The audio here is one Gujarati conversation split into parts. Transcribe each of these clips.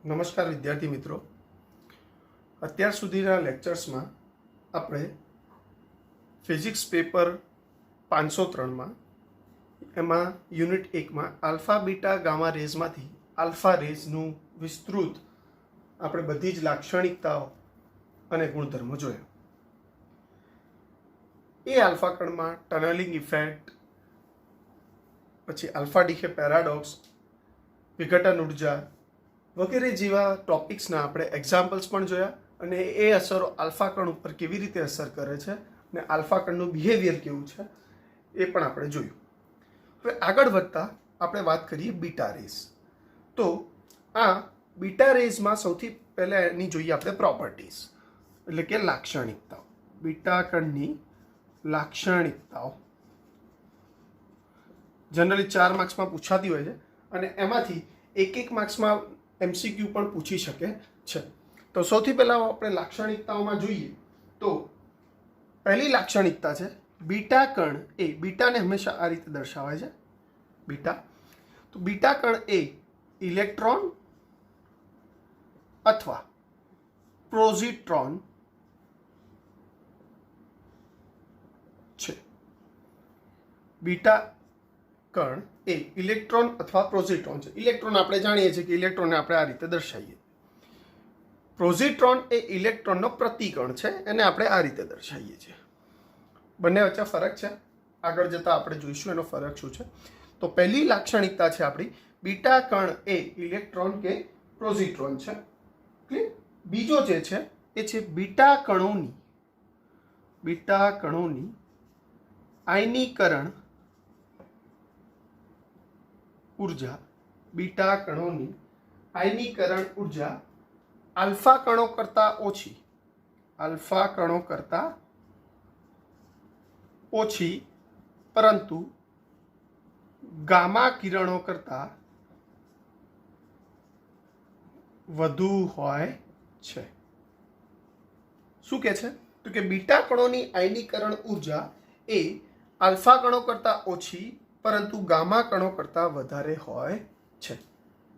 નમસ્કાર વિદ્યાર્થી મિત્રો, અત્યાર સુધીના લેક્ચર્સમાં આપણે ફિઝિક્સ પેપર 503માં એમાં યુનિટ 1માં આલ્ફા બીટા ગામા રેઝમાંથી આલ્ફા રેઝનું વિસ્તૃત આપણે બધી જ લાક્ષણિકતાઓ અને ગુણધર્મો જોયા. એ આલ્ફા કણમાં ટનલિંગ ઇફેક્ટ, પછી આલ્ફા ડીકે પેરાડોક્સ, વિઘટન ઉર્જા વગેરે જેવા ટોપિક્સના આપણે એક્ઝામ્પલ્સ પણ જોયા અને એ અસરો આલ્ફા કણ ઉપર કેવી રીતે અસર કરે છે અને આલ્ફા કણનું બિહેવિયર કેવું છે એ પણ આપણે જોયું. હવે આગળ વધતા આપણે વાત કરીએ બીટા રેઝ. તો આ બીટા રેઝમાં સૌથી પહેલાં એની જોઈએ આપણે પ્રોપર્ટીઝ, એટલે કે લાક્ષણિકતાઓ. બીટા કણની લાક્ષણિકતાઓ જનરલી 4 માર્ક્સમાં પૂછાતી હોય છે અને એમાંથી એક માર્ક્સમાં MCQ પણ પૂછી શકે છે. તો સૌથી પહેલાં આપણે લાક્ષણિકતાઓમાં જોઈએ તો પહેલી લાક્ષણિકતા છે બીટા કણ એ. બીટાને હંમેશા આ રીતે દર્શાવાય છે બીટા. તો બીટા કણ એ ઇલેક્ટ્રોન અથવા પોઝિટ્રોન છે. બીટા કણ એ ઇલેક્ટ્રોન અથવા પોઝિટ્રોન છે. ઇલેક્ટ્રોન આપણે જાણીએ છીએ કે ઇલેક્ટ્રોનને આપણે આ રીતે દર્શાવીએ. પોઝિટ્રોન એ ઇલેક્ટ્રોનનો પ્રતિકણ છે, એને આપણે આ રીતે દર્શાવીએ છીએ. બંને વચ્ચે ફરક છે, આગળ જતાં આપણે જોઈશું એનો ફરક શું છે. તો પહેલી લાક્ષણિકતા છે આપણી બીટા કણ એ ઇલેક્ટ્રોન કે પોઝિટ્રોન છે. ક્લિયર? બીજો જે છે એ છે બીટા કણોની આયનીકરણ ઉર્જા. બીટા કણોની આયનીકરણ ઉર્જા આલ્ફા કણો કરતાં ઓછી, આલ્ફા કણો કરતાં ઓછી પરંતુ ગામા કિરણો કરતાં વધુ હોય છે. શું કહે છે? તો કે બીટા કણોની આયનીકરણ ઉર્જા એ આલ્ફા કણો કરતાં ઓછી પરંતુ ગામા કણો કરતાં વધારે હોય છે.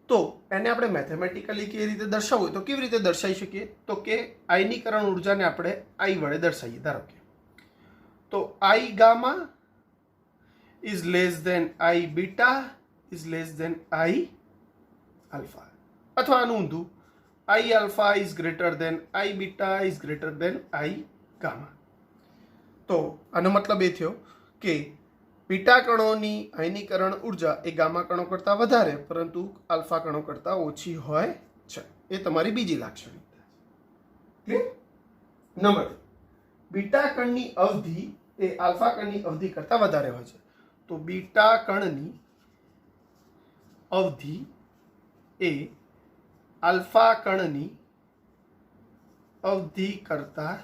તો એને આપણે મેથેમેટિકલી કેવી રીતે દર્શાવવું હોય તો કેવી રીતે દર્શાવી શકીએ? તો કે આયનીકરણ ઉર્જાને આપણે I વડે દર્શાવીએ. ધારો કે તો I gamma is less than I beta is less than I alpha, અથવા આનું ઊંધું I alpha is greater than I beta is greater than I gamma. તો આનો મતલબ એ થયો કે બીટા કણોની આયનીકરણ ઉર્જા એ ગામા કણો કરતાં વધારે પરંતુ આલ્ફા કણો કરતાં ઓછી હોય છે. એ તમારી બીજી લાક્ષણિકતા છે. ક્લિયર? નંબર 2, બીટા કણની અવધિ એ આલ્ફા કણની અવધિ કરતાં વધારે હોય છે. તો બીટા કણની અવધિ એ આલ્ફા કણની અવધિ કરતાં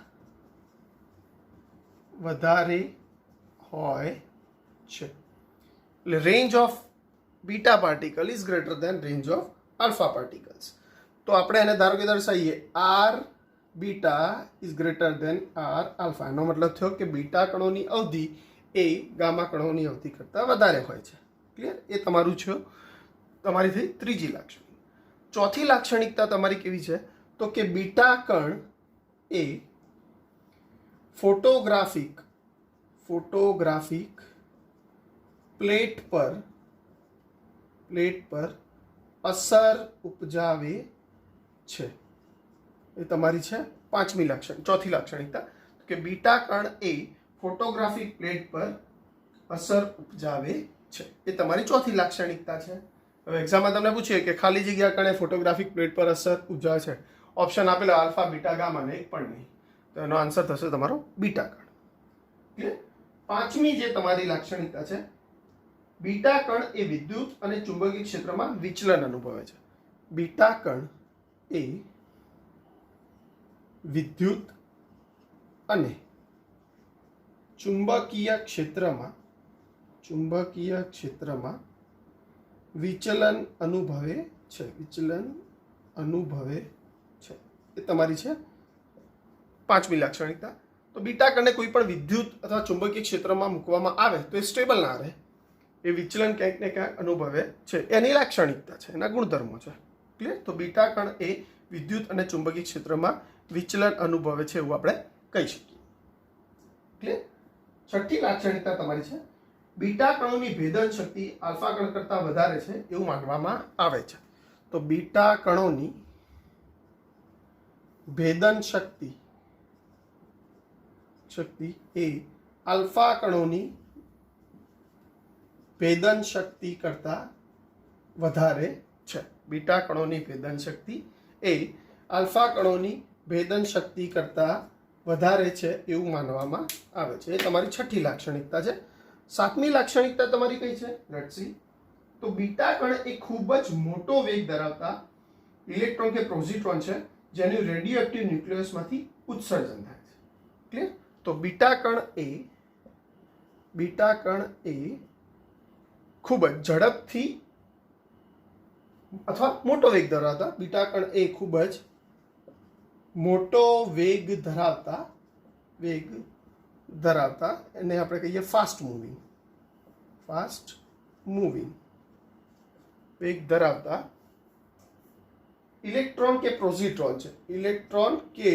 વધારે હોય છે. એટલે range of beta particle is greater then range of alpha particles. તો આપણે એને ધારો કે દર્શાવીએ R beta is greater then R alpha. એનો મતલબ થયો કે બીટા કણોની અવધિ એ ગામા કણોની અવધિ કરતાં વધારે હોય છે. ક્લિયર? એ તમારું છે, તમારી થઈ ત્રીજી લાક્ષણિકતા. ચોથી લાક્ષણિકતા તમારી કેવી છે? તો કે બીટા કણ એ ફોટોગ્રાફિક પ્લેટ પર અસર ઉપજાવે છે. એ તમારી છે ચોથી લાક્ષણિકતા કે બીટા કણ એ ફોટોગ્રાફિક પ્લેટ પર અસર ઉપજાવે છે. એ તમારી ચોથી લાક્ષણિકતા છે. હવે એક્ઝામમાં તમને પૂછીએ કે ખાલી જગ્યા કણે ફોટોગ્રાફિક પ્લેટ પર અસર ઉપજાવે છે, ઓપ્શન આપેલો આલ્ફા બીટા ગામા ને એક પણ નહીં, તો એનો આન્સર થશે તમારો બીટા કણ. ક્લિયર? પાંચમી જે તમારી લાક્ષણિકતા છે બીટા કણ એ વિદ્યુત અને ચુંબકીય ક્ષેત્રમાં વિચલન અનુભવે છે. બીટા કણ એ વિદ્યુત અને ચુંબકીય ક્ષેત્રમાં વિચલન અનુભવે છે. એ તમારી છે પાંચમી લાક્ષણિકતા. તો બીટા કણને કોઈ પણ વિદ્યુત અથવા ચુંબકીય ક્ષેત્રમાં મૂકવામાં આવે તો એ સ્ટેબલ ના રહે, એ વિચલન ક્યાંક ને ક્યાંક અનુભવે છે. એની લાક્ષણિકતા છે, એના ગુણધર્મો છે. ક્લિયર? તો બીટા કણ એ વિદ્યુત અને ચુંબકીય ક્ષેત્રમાં વિચલન અનુભવે છે એવું આપણે કહી શકીએ. ક્લિયર? છઠ્ઠી લાક્ષણિકતા તમારી છે બીટા કણોની ભેદન શક્તિ આલ્ફા કણ કરતાં વધારે છે એવું માનવામાં આવે છે. તો બીટા કણોની ભેદન શક્તિ એ આલ્ફા કણોની ભેદન શક્તિ કરતાં વધારે છે. બીટા કણોની ભેદન શક્તિ એ આલ્ફા કણોની ભેદન શક્તિ કરતાં વધારે છે એવું માનવામાં આવે છે. એ તમારી છઠ્ઠી લાક્ષણિકતા છે. સાતમી લાક્ષણિકતા તમારી કઈ છે? Let's see. તો બીટા કણ એ ખૂબ જ મોટો વેગ ધરાવતા ઇલેક્ટ્રોન કે પોઝિટ્રોન છે જેનું રેડિયો એક્ટિવ ન્યુક્લિયસમાંથી ઉત્સર્જન થાય છે. ક્લિયર? તો બીટા કણ એ ખૂબ જ ઝડપથી અથવા મોટો વેગ ધરાવતા બીટા કણ એ ખૂબ જ મોટો વેગ ધરાવતા એને આપણે કહીએ ફાસ્ટ મૂવિંગ વેગ ધરાવતા ઇલેક્ટ્રોન કે પ્રોઝિટ્રોન છે. ઇલેક્ટ્રોન કે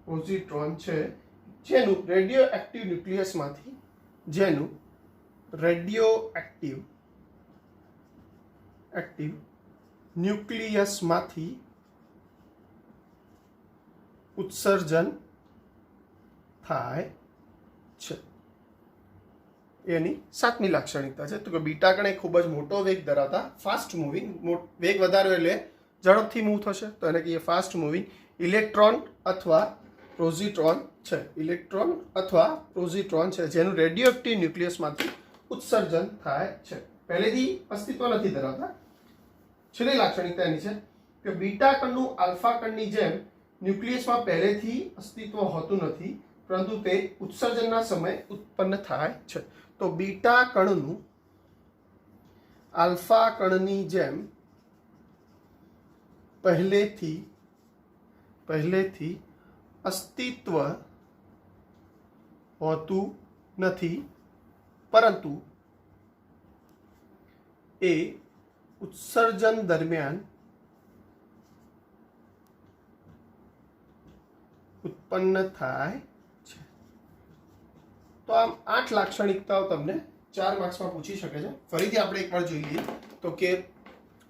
પોઝિટ્રોન છે જેનું રેડિયો એક્ટિવ ન્યુક્લિયસમાંથી ઉત્સર્જન થાય છે. એની સાતમી લાક્ષણિકતા છે. તો કે બીટા કણ એ ખૂબ જ મોટો વેગ ધરાવતા ફાસ્ટ મૂવિંગ, વેગ વધારે એટલે ઝડપથી મૂવ થશે તો એને કહીએ ફાસ્ટ મૂવિંગ ઇલેક્ટ્રોન અથવા પ્રોઝિટ્રોન છે જેનું રેડિયો એક્ટિવ ન્યુક્લિયસમાંથી ઉત્સર્જન થાય છે. પહેલેથી અસ્તિત્વ નથી ધરાવતા. છેલ્લી લાક્ષણિકતા એની છે કે બીટા કણનું આલ્ફા કણની જેમ ન્યુક્લિયસમાં પહેલેથી અસ્તિત્વ હોતું નથી પરંતુ તે ઉત્સર્જનના સમયે ઉત્પન્ન થાય છે. તો બીટા કણનું આલ્ફા કણની જેમ પહેલેથી અસ્તિત્વ હોતું નથી પરંતુ એ ઉત્સર્જન દરમિયાન ઉત્પન્ન થાય છે. તો આમ 8 લાક્ષણિકતાઓ તમને 4 માર્ક્સમાં પૂછી શકે છે. ફરીથી આપણે એકવાર જોઈ લઈએ તો કે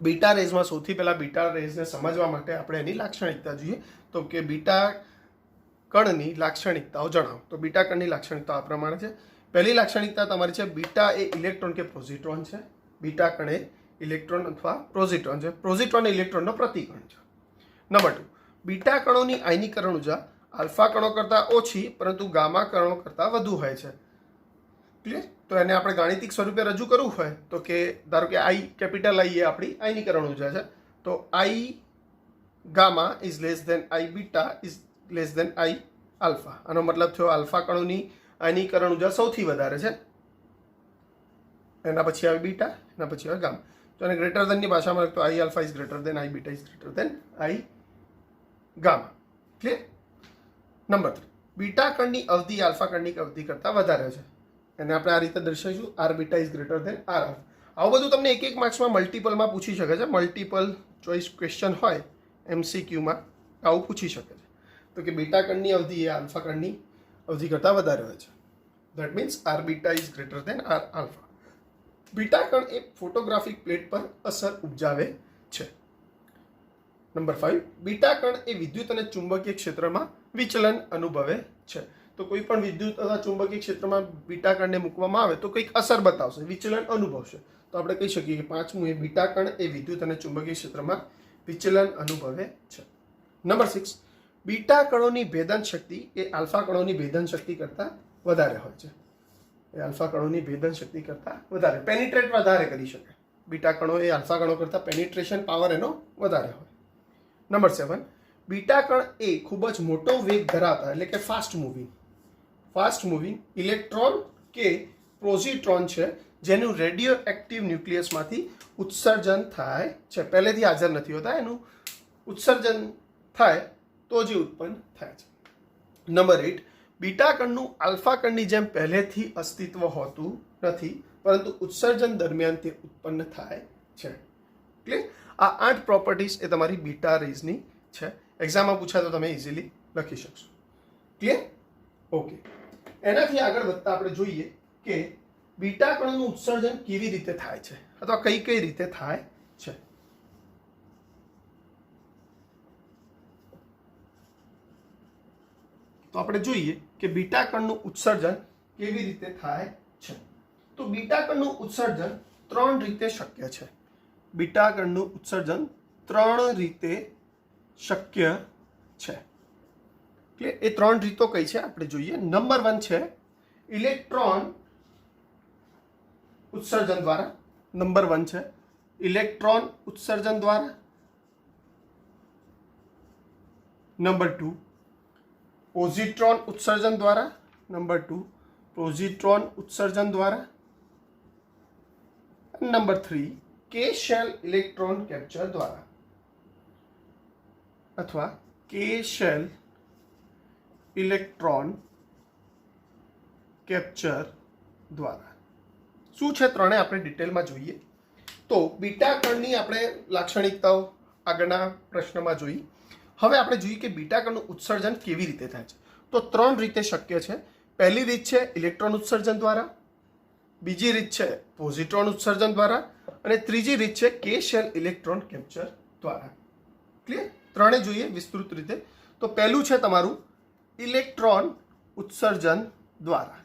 બીટા રેઝમાં સૌથી પહેલા બીટા રેઝને સમજવા માટે આપણે એની લાક્ષણિકતા જોઈએ. તો કે બીટા કણની લાક્ષણિકતાઓ જણાવો. તો બીટા કણની લાક્ષણિકતાઓ આ પ્રમાણે છે. પહેલી લાક્ષણિકતા તમારી છે બીટા એ ઇલેક્ટ્રોન કે પોઝિટ્રોન છે. બીટા કણ એ ઇલેક્ટ્રોન અથવા પ્રોઝિટ્રોન છે. પ્રોઝિટ્રોન એ ઇલેક્ટ્રોનનો પ્રતિકણ છે. નંબર 2, બીટા કણોની આયનીકરણ ઉર્જા આલ્ફા કણો કરતાં ઓછી પરંતુ ગામા કણો કરતાં વધુ હોય છે. ક્લિયર? તો એને આપણે ગાણિતિક સ્વરૂપે રજૂ કરવું હોય તો કે ધારો કે આઈ કેપિટલ આઈ એ આપણી આયનીકરણ ઉર્જા છે. તો I gamma is less than I beta is less than I alpha. આનો મતલબ થયો આલ્ફા કણોની આયનીકરણ ઉર્જા સૌથી વધારે છે, એના પછી આવે બીટા, એના પછી આવે ગામા. તો એને ગ્રેટર ધેનની ભાષામાં લખતો I alpha is greater than I beta is greater than I gamma. Clear? Number 3, beta કણની અવધિ આલ્ફા કણની અવધિ કરતાં વધારે છે. એને આપણે આ રીતે દર્શાવીશું R beta is greater than R alpha. આવું બધું તમને એક માર્ક્સમાં મલ્ટિપલમાં પૂછી શકે છે. મલ્ટિપલ ચોઇસ ક્વેશ્ચન હોય MCQમાં આવું પૂછી શકે છે. તો કે બીટા કણની અવધિ એ આલ્ફા કણની અવધિ કરતાં વધારે હોય છે. That means R beta is greater than R alpha. Beta કણ એ ફોટોગ્રાફિક પ્લેટ પર અસર ઉપજાવે છે. નંબર 5, બીટા કણ એ વિદ્યુત અને ચુંબકીય ક્ષેત્રમાં વિચલન અનુભવે છે. તો કોઈ પણ વિદ્યુત અથવા ચુંબકીય ક્ષેત્રમાં બીટા કણને મૂકવામાં આવે તો કંઈક અસર બતાવશે, વિચલન અનુભવશે. તો આપણે કહી શકીએ કે 5મું એ બીટા કણ એ વિદ્યુત અને ચુંબકીય ક્ષેત્રમાં વિચલન અનુભવે છે. નંબર 6, બીટા કણોની ભેદન શક્તિ એ આલ્ફા કણોની ભેદન શક્તિ કરતાં વધારે હોય છે. એ આલ્ફા કણોની ભેદન શક્તિ કરતાં વધારે, પેનિટ્રેટ વધારે કરી શકે. બીટા કણો એ આલ્ફા કણો કરતાં પેનિટ્રેશન પાવર એનો વધારે હોય. નંબર 7, બીટા કણ એ ખૂબ જ મોટો વેગ ધરાવતા એટલે કે ફાસ્ટ મૂવિંગ ઇલેક્ટ્રોન કે પોઝિટ્રોન છે જેનું રેડિયો એક્ટિવ ન્યુક્લિયસમાંથી ઉત્સર્જન થાય છે. પહેલેથી હાજર નથી હોતા, એનું ઉત્સર્જન થાય તો જે ઉત્પન્ન થાય છે. નંબર 8, બીટા કણનું આલ્ફા કણની જેમ પહેલેથી અસ્તિત્વ હોતું નથી, પરંતુ ઉત્સર્જન દરમિયાન તે ઉત્પન્ન થાય છે. ક્લિયર? આ 8 પ્રોપર્ટીઝ એ તમારી બીટા રેઝની છે. એક્ઝામમાં પૂછાય તો તમે ઇઝીલી લખી શકશો. ક્લિયર? ઓકે. એનાથી આગળ વધતા આપણે જોઈએ કે બીટા કણનું ઉત્સર્જન કેવી રીતે થાય છે અથવા કઈ કઈ રીતે થાય છે. તો આપણે જોઈએ કે બીટા કણનું ઉત્સર્જન કેવી રીતે થાય છે. તો બીટા કણનું ઉત્સર્જન 3 રીતે શક્ય છે. બીટા કણનું ઉત્સર્જન 3 રીતે શક્ય છે. એટલે એ 3 રીતો કઈ છે આપણે જોઈએ. નંબર 1 છે ઇલેક્ટ્રોન ઉત્સર્જન દ્વારા. નંબર 1 છે ઇલેક્ટ્રોન ઉત્સર્જન દ્વારા. નંબર 2 પોઝિટ્રોન ઉત્સર્જન દ્વારા. નંબર 2 પોઝિટ્રોન ઉત્સર્જન દ્વારા. નંબર 3 કે શેલ ઇલેક્ટ્રોન કેપ્ચર દ્વારા અથવા કે શેલ ઇલેક્ટ્રોન કેપ્ચર દ્વારા. શું છે ત્રણે આપણે ડિટેલમાં જોઈએ. તો બીટા કણની આપણે લાક્ષણિકતાઓ આગળના પ્રશ્નમાં જોઈ. હવે આપણે જોઈએ કે બીટા કણનું ઉત્સર્જન કેવી રીતે થાય છે. તો 3 રીતે શક્ય છે. પહેલી રીત છે ઇલેક્ટ્રોન ઉત્સર્જન દ્વારા, બીજી રીત છે પોઝિટ્રોન ઉત્સર્જન દ્વારા અને ત્રીજી રીત છે કે શેલ ઇલેક્ટ્રોન કેપ્ચર દ્વારા. ક્લિયર? ત્રણે જોઈએ વિસ્તૃત રીતે. તો પહેલું છે તમારું ઇલેક્ટ્રોન ઉત્સર્જન દ્વારા.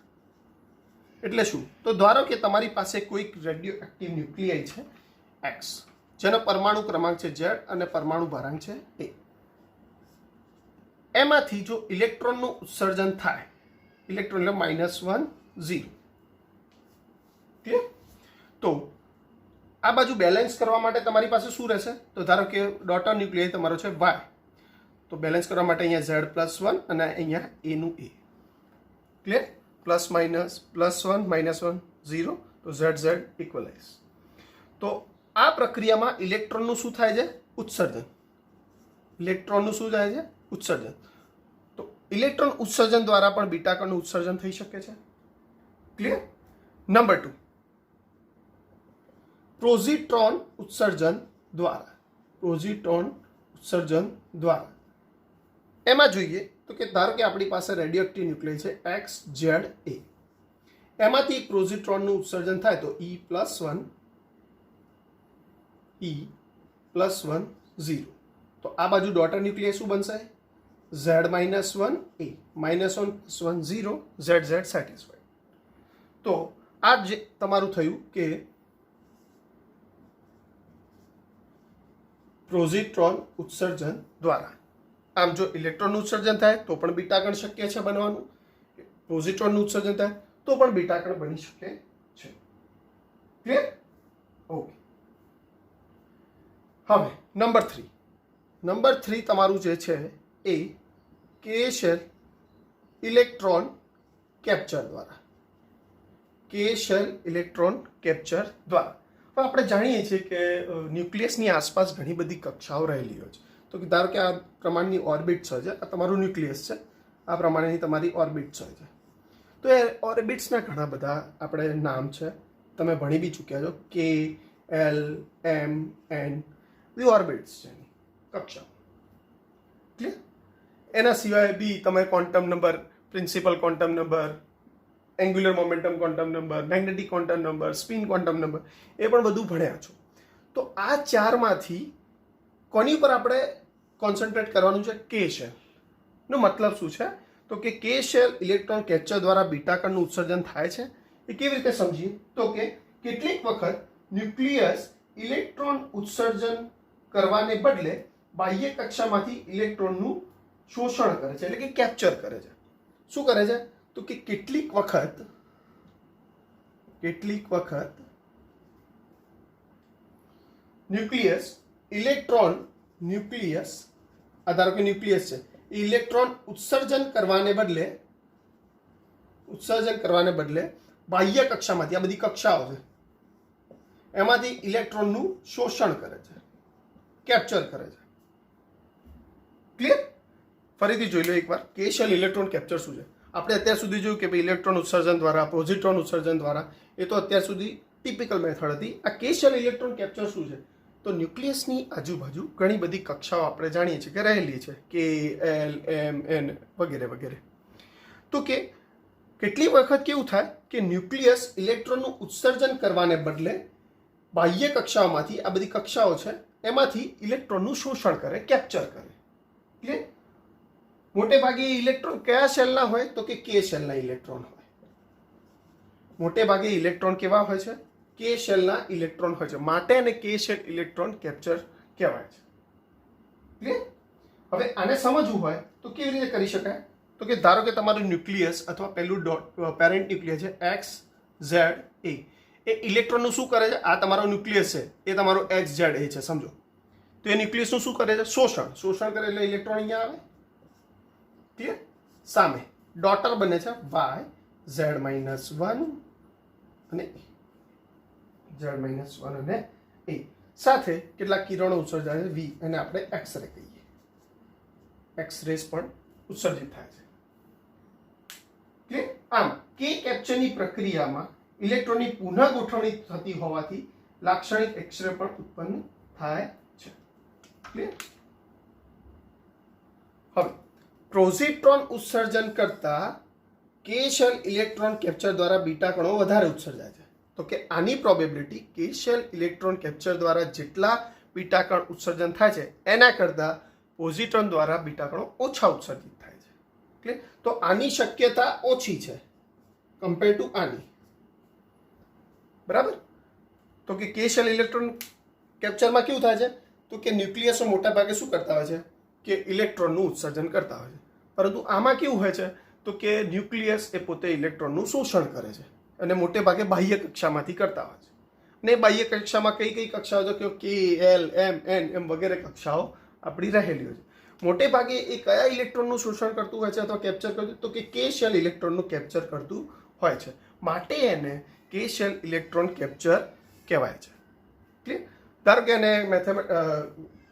એટલે શું? તો ધારો કે તમારી પાસે કોઈક રેડિયો એક્ટિવ ન્યુક્લિયાઈ છે X, જેનો પરમાણુ ક્રમાંક છે Z અને પરમાણુ ભારાંક છે A. એમાંથી જો ઇલેક્ટ્રોનનું ઉત્સર્જન થાય, ઇલેક્ટ્રોન એટલે -1 0. ક્લિયર? તો આ બાજુ બેલેન્સ કરવા માટે તમારી પાસે શું રહેશે? તો ધારો કે ડોટર ન્યુક્લિયાઈ તમારો છે Y, તો બેલેન્સ કરવા માટે અહીંયા Z+1 અને અહીંયા A નું A. ક્લિયર? પ્લસ માઇનસ +1 -1 0, તો ZZ ઇક્વલાઇઝ. તો આ પ્રક્રિયામાં ઇલેક્ટ્રોનનું શું થાય છે? ઉત્સર્જન. ઇલેક્ટ્રોનનું શું થાય છે? ઉત્સર્જન. તો ઇલેક્ટ્રોન ઉત્સર્જન દ્વારા પણ બીટા કણનું ઉત્સર્જન થઈ શકે છે. ક્લિયર? નંબર 2 પોઝિટ્રોન ઉત્સર્જન દ્વારા. પોઝિટ્રોન ઉત્સર્જન દ્વારા એમાં જોઈએ તો કે ધારો કે આપણી પાસે રેડિયોએક્ટિવ ન્યુક્લિયસ છે X Z A. એમાંથી એક પોઝિટ્રોનનું ઉત્સર્જન થાય તો E+1 0. તો આ બાજુ ડોટર ન્યુક્લિયસ શું બનશે? Z-1 A -1 0 ZZ satisfied. તો આ જે તમારું થયું કે પોઝિટ્રોન ઉત્સર્જન દ્વારા. આમ જો ઇલેક્ટ્રોનનું ઉત્સર્જન થાય તો પણ બીટા કણ શક્ય છે બનવાનું. પોઝિટ્રોનનું ઉત્સર્જન થાય તો પણ બીટા કણ બની શકે છે. ક્લિયર? ઓકે. હવે નંબર 3. નંબર 3 તમારું જે છે એ કે શેલ ઇલેક્ટ્રોન કેપ્ચર દ્વારા. કે શેલ ઇલેક્ટ્રોન કેપ્ચર દ્વારા. હવે આપણે જાણીએ છીએ કે ન્યુક્લિયસની આસપાસ ઘણી બધી કક્ષાઓ રહેલી હોય છે. તો ધારો કે આ પ્રમાણની ઓર્બિટ્સ હોય છે, આ તમારું ન્યુક્લિયસ છે, આ પ્રમાણેની તમારી ઓર્બિટ્સ હોય છે. તો એ ઓર્બિટ્સના ઘણા બધા આપણે નામ છે, તમે ભણી બી ચૂક્યા છો. K, L, M, N બધી ઓર્બિટ્સ છે એની કક્ષા. ક્લિયર? એના સિવાય બી તમે quantum number, principal quantum number, angular momentum quantum number, magnetic quantum number, spin quantum number એ પણ બધું ભણ્યા છો. તો આ 4માંથી કોની ઉપર આપણે કોન્સન્ટ્રેટ કરવાનું છે? કે શેલ. નો મતલબ શું છે? તો કે કે શેલ ઇલેક્ટ્રોન કેપ્ચર દ્વારા બીટા કણનું ઉત્સર્જન થાય છે. એ કેવી રીતે સમજીએ? તો કે કેટલીક વખત ન્યુક્લિયસ ઇલેક્ટ્રોન ઉત્સર્જન કરવાને બદલે બાહ્ય કક્ષામાંથી ઇલેક્ટ્રોનનું શોષણ કરે છે, એટલે કે કેપ્ચર કરે છે. શું કરે છે? તો કે કેટલીક વખત ન્યુક્લિયસ ધારો કે ન્યુક્લિયસ છે, ઇલેક્ટ્રોન ઉત્સર્જન કરવાને બદલે બાહ્ય કક્ષામાંથી, આ બધી કક્ષાઓ છે એમાંથી ઇલેક્ટ્રોનનું શોષણ કરે છે, કેપ્ચર કરે છે. ક્લિયર? ફરીથી જોઈ લો એકવાર કે શેલ ઇલેક્ટ્રોન કેપ્ચર શું છે. આપણે અત્યાર સુધી જોયું કે ભાઈ ઇલેક્ટ્રોન ઉત્સર્જન દ્વારા, પોઝિટ્રોન ઉત્સર્જન દ્વારા, એ તો અત્યાર સુધી ટિપિકલ મેથડ હતી. આ કે શેલ ઇલેક્ટ્રોન કેપ્ચર શું છે? તો ન્યુક્લિયસની આજુબાજુ ઘણી બધી કક્ષાઓ આપણે જાણીએ છીએ કે રહેલી છે, કે એલ, એમ, એન વગેરે વગેરે. તો કે કેટલી વખત કેવું થાય કે ન્યુક્લિયસ ઇલેક્ટ્રોનનું ઉત્સર્જન કરવાને બદલે બાહ્ય કક્ષાઓમાંથી, આ બધી કક્ષાઓ છે એમાંથી ઇલેક્ટ્રોનનું શોષણ કરે, કેપ્ચર કરે. ક્લિયર? મોટે ભાગે ઇલેક્ટ્રોન કયા શેલના હોય? તો કે કે શેલના ઇલેક્ટ્રોન હોય. મોટે ભાગે ઇલેક્ટ્રોન કેવા હોય છે? કે શેલના ઇલેક્ટ્રોન હોય છે. માટે અને કે શેલ ઇલેક્ટ્રોન કેપ્ચર કહેવાય છે. ક્લિયર? હવે આને સમજવું હોય તો કેવી રીતે કરી શકાય? તો કે ધારો કે તમારું ન્યુક્લિયસ અથવા પહેલું પેરેન્ટ ન્યુક્લિયસ છે એક્સ ઝેડ એ, એ ઇલેક્ટ્રોનનું શું કરે છે? આ તમારો ન્યુક્લિયસ છે, એ તમારો એક્સ ઝેડ એ છે, સમજો. તો એ ન્યુક્લિયસનું શું કરે છે? શોષણ કરે, એટલે ઇલેક્ટ્રોન અહીંયા આવે. ક્લિયર? સામે ડોટર બને છે વાય Z-1 અને Z-1 અને એ. સાથે કેટલાક કિરણો ઉત્સર્જાય છે વી, અને આપણે એક્સરે કહીએ. એક્સરેસ પણ ઉત્સર્જિત થાય છે. ક્લિયર? આમ કે કેપ્ચરની પ્રક્રિયામાં ઇલેક્ટ્રોનની પુનઃ ગોઠવણી થતી હોવાથી લાક્ષણિક એક્સરે પણ ઉત્પન્ન થાય છે. ક્લિયર? હવે પોઝિટ્રોન ઉત્સર્જન કરતા કે શેલ ઇલેક્ટ્રોન કેપ્ચર દ્વારા બીટા કણો વધારે ઉત્સર્જાય છે. તો કે આની પ્રોબેબિલિટી કે શેલ ઇલેક્ટ્રોન કેપ્ચર દ્વારા જેટલા બીટા કણ ઉત્સર્જન થાય છે એના કરતાં પોઝિટ્રોન દ્વારા બીટા કણો ઓછા ઉત્સર્જિત થાય છે. ક્લિયર? તો આની શક્યતા ઓછી છે કમ્પેર ટુ આની. બરાબર? તો કે શેલ ઇલેક્ટ્રોન કેપ્ચરમાં કેવું થાય છે? તો કે ન્યુક્લિયસો મોટા ભાગે શું કરતા હોય છે? કે ઇલેક્ટ્રોનનું ઉત્સર્જન કરતા હોય છે. પરંતુ આમાં કેવું હોય છે? તો કે ન્યુક્લિયસ એ પોતે ઇલેક્ટ્રોનનું શોષણ કરે છે, અને મોટે ભાગે બાહ્ય કક્ષામાંથી કરતા હોય છે. ને બાહ્ય કક્ષામાં કઈ કઈ કક્ષાઓ? તો કે એલ, એમ, એન એમ વગેરે કક્ષાઓ આપણી રહેલી હોય છે. મોટે ભાગે એ કયા ઇલેક્ટ્રોનનું શોષણ કરતું હોય છે અથવા કેપ્ચર કરતું? તો કે શેલ ઇલેક્ટ્રોનનું કેપ્ચર કરતું હોય છે. માટે એને કે શેલ ઇલેક્ટ્રોન કેપ્ચર કહેવાય છે. ક્લિયર? ધારો કે એને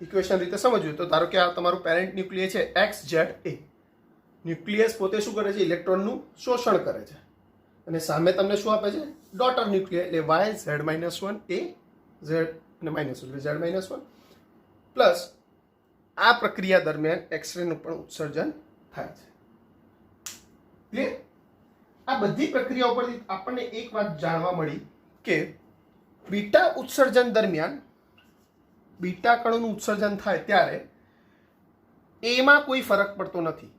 ઇક્વેશન રીતે સમજવું તો ધારો કે આ તમારું પેરેન્ટ ન્યુક્લિયસ છે એક્સ ઝેડ એ. ન્યુક્લિયસ પોતે શું કરે છે? ઇલેક્ટ્રોનનું શોષણ કરે છે, અને સામે તમને શું આપે છે? ડોટર ન્યુક્લિયસ, એટલે વાય Z-1 એ ઝેડ અને માઇનસ એટલે Z-1 પ્લસ આ પ્રક્રિયા દરમિયાન એક્સરેનું પણ ઉત્સર્જન થાય છે. ક્લિયર? આ બધી પ્રક્રિયાઓ પરથી આપણને એક વાત જાણવા મળી કે બીટા ઉત્સર્જન દરમિયાન બીટા કણોનું ઉત્સર્જન થાય ત્યારે એમાં કોઈ ફરક પડતો નથી.